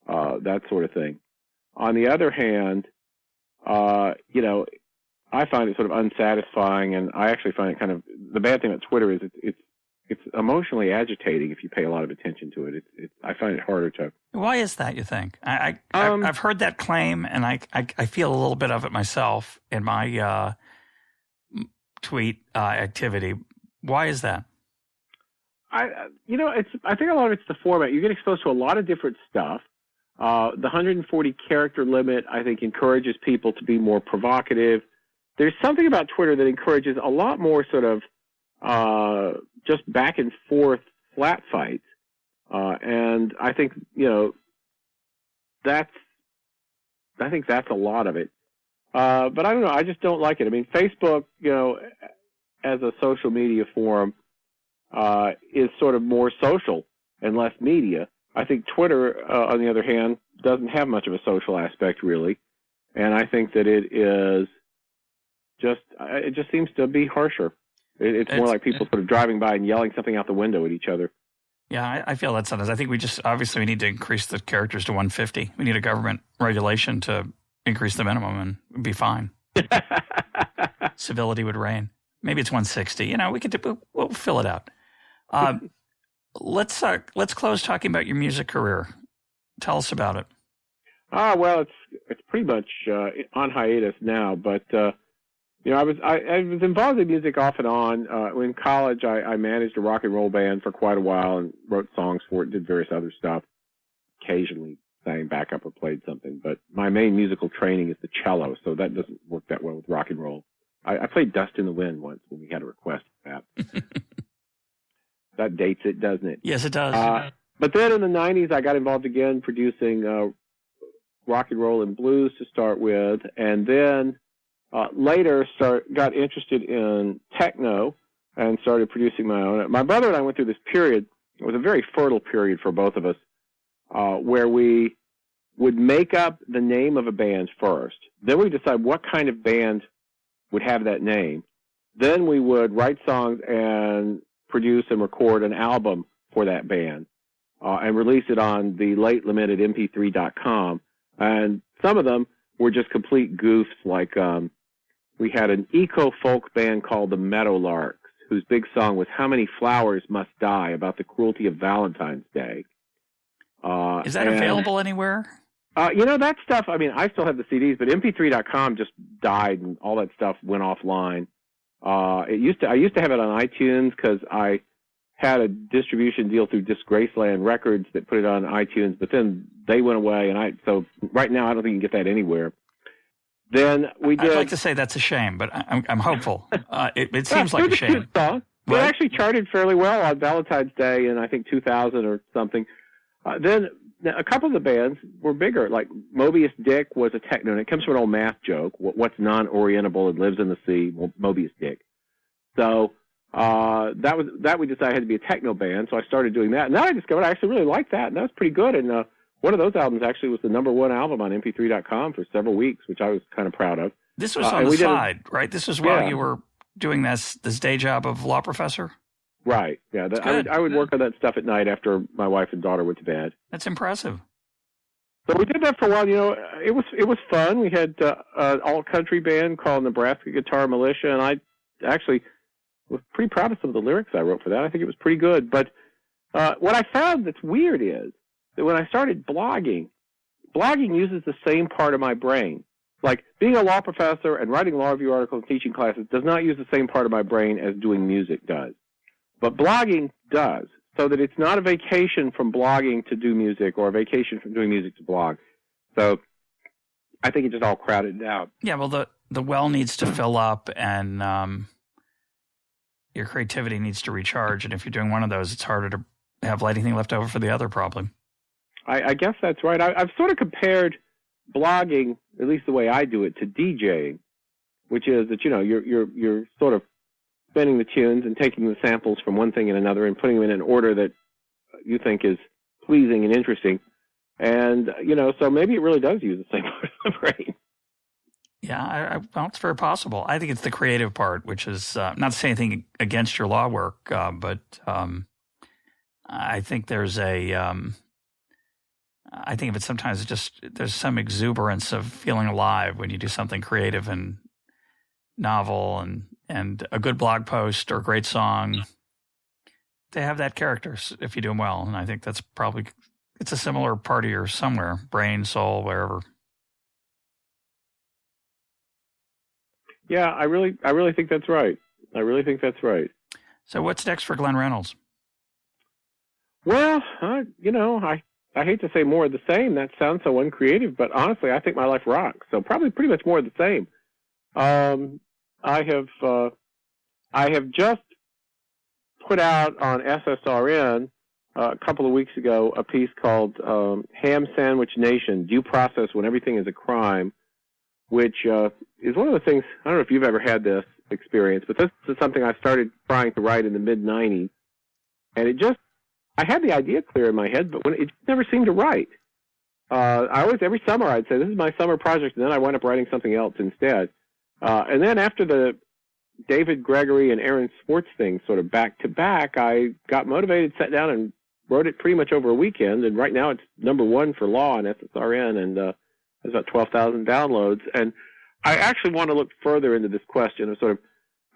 that sort of thing. On the other hand, I find it sort of unsatisfying, and I actually find it kind of, the bad thing about Twitter is it's emotionally agitating if you pay a lot of attention to it. I find it harder to.
Why is that, you think? I've heard that claim, and I feel a little bit of it myself in my tweet activity. Why is that?
I think a lot of it's the format. You get exposed to a lot of different stuff. The 140 character limit, I think, encourages people to be more provocative. There's something about Twitter that encourages a lot more sort of just back and forth flat fights. And I think, that's a lot of it. But I don't know. I just don't like it. I mean, Facebook, as a social media forum, is sort of more social and less media. I think Twitter, on the other hand, doesn't have much of a social aspect, really. And I think that it just seems to be harsher. It's more like people sort of driving by and yelling something out the window at each other.
Yeah, I feel that sometimes. I think we need to increase the characters to 150. We need a government regulation to increase the minimum and we'd be fine. Civility would reign. Maybe it's 160. We'll fill it out. Let's close talking about your music career. Tell us about it.
Well, it's pretty much on hiatus now, but I was involved in music off and on. In college, I managed a rock and roll band for quite a while and wrote songs for it, did various other stuff. Occasionally sang backup or played something, but my main musical training is the cello, so that doesn't work that well with rock and roll. I played Dust in the Wind once when we had a request for that. That dates it, doesn't it?
Yes, it does.
But then in the 90s, I got involved again producing rock and roll and blues to start with, and then later got interested in techno and started producing my own. My brother and I went through this period. It was a very fertile period for both of us, where we would make up the name of a band first. Then we decide what kind of band would have that name. Then we would write songs and produce and record an album for that band and release it on the late lamented mp3.com. And some of them were just complete goofs, like we had an eco-folk band called the Meadowlarks, whose big song was How Many Flowers Must Die, about the cruelty of Valentine's Day.
Is that available anywhere?
That stuff, I mean, I still have the CDs, but mp3.com just died and all that stuff went offline. I used to have it on iTunes because I had a distribution deal through Disgraceland Records that put it on iTunes, but then they went away, and so right now I don't think you can get that anywhere. Then we did.
I'd like to say that's a shame, but I'm hopeful. It seems like a shame.
Cute song. It actually charted fairly well on Valentine's Day in, I think, 2000 or something. Then a couple of the bands were bigger, like Mobius Dick was a techno, and it comes from an old math joke. What's non-orientable and lives in the sea? Well, Mobius Dick. So that we decided had to be a techno band, so I started doing that. And then I discovered I actually really liked that, and that was pretty good. And one of those albums actually was the #1 album on MP3.com for several weeks, which I was kind of proud of.
This was on the side, right? This was while you were doing this day job of law professor?
Right, yeah. I would work on that stuff at night after my wife and daughter went to bed.
That's impressive.
So we did that for a while. It was fun. We had an all-country band called Nebraska Guitar Militia, and I actually was pretty proud of some of the lyrics I wrote for that. I think it was pretty good. But what I found that's weird is that when I started blogging uses the same part of my brain. Like being a law professor and writing law review articles and teaching classes does not use the same part of my brain as doing music does. But blogging does, so that it's not a vacation from blogging to do music or a vacation from doing music to blog. So I think it just all crowded out.
Yeah, well, the well needs to fill up, and your creativity needs to recharge. And if you're doing one of those, it's harder to have anything left over for the other, probably.
I guess that's right. I've sort of compared blogging, at least the way I do it, to DJing, which is that you're sort of spinning the tunes and taking the samples from one thing and another and putting them in an order that you think is pleasing and interesting. And so maybe it really does use the same part of the brain.
Yeah, well, it's very possible. I think it's the creative part, which is not to say anything against your law work, but I think there's I think of it sometimes just there's some exuberance of feeling alive when you do something creative and novel and a good blog post or a great song. They have that character if you do them well, and I think that's probably it's a similar part of your somewhere, brain, soul, wherever.
Yeah, I really think that's right. I really think that's right.
So what's next for Glenn Reynolds?
Well, I hate to say more of the same. That sounds so uncreative, but honestly, I think my life rocks. So probably pretty much more of the same. I have just put out on SSRN a couple of weeks ago a piece called Ham Sandwich Nation, Due Process When Everything is a Crime, which is one of the things, I don't know if you've ever had this experience, but this is something I started trying to write in the mid-'90s, and I had the idea clear in my head, but it never seemed to write. Every summer I'd say, this is my summer project, and then I wind up writing something else instead. And then after the David Gregory and Aaron Swartz thing sort of back to back, I got motivated, sat down, and wrote it pretty much over a weekend. And right now it's #1 for law on SSRN, and has about 12,000 downloads. And I actually want to look further into this question of sort of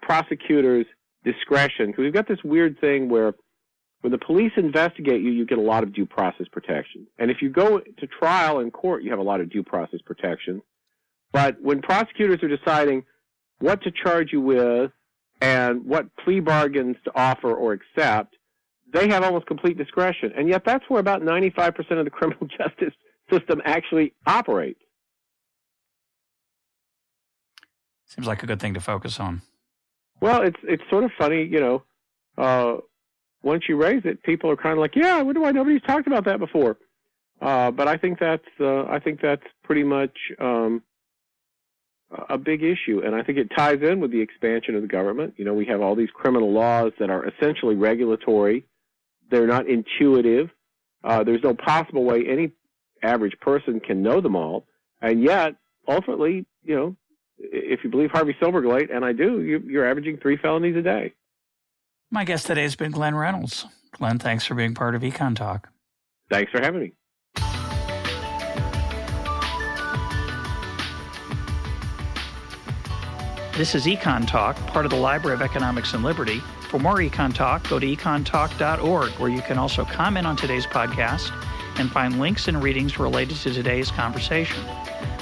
prosecutors' discretion, because we've got this weird thing where when the police investigate you, you get a lot of due process protection. And if you go to trial in court, you have a lot of due process protection. But when prosecutors are deciding what to charge you with and what plea bargains to offer or accept, they have almost complete discretion. And yet that's where about 95% of the criminal justice system actually operates.
Seems like a good thing to focus on.
Well, it's sort of funny, once you raise it, people are kind of like, yeah, I wonder why nobody's talked about that before. But I think that's pretty much a big issue, and I think it ties in with the expansion of the government. We have all these criminal laws that are essentially regulatory. They're not intuitive. There's no possible way any average person can know them all, and yet, ultimately, if you believe Harvey Silverglate, and I do, you're averaging 3 felonies a day.
My guest today has been Glenn Reynolds. Glenn, thanks for being part of EconTalk.
Thanks for having me.
This is EconTalk, part of the Library of Economics and Liberty. For more EconTalk, go to econtalk.org, where you can also comment on today's podcast and find links and readings related to today's conversation.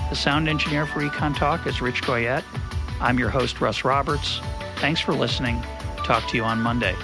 The sound engineer for EconTalk is Rich Goyette. I'm your host, Russ Roberts. Thanks for listening. Talk to you on Monday.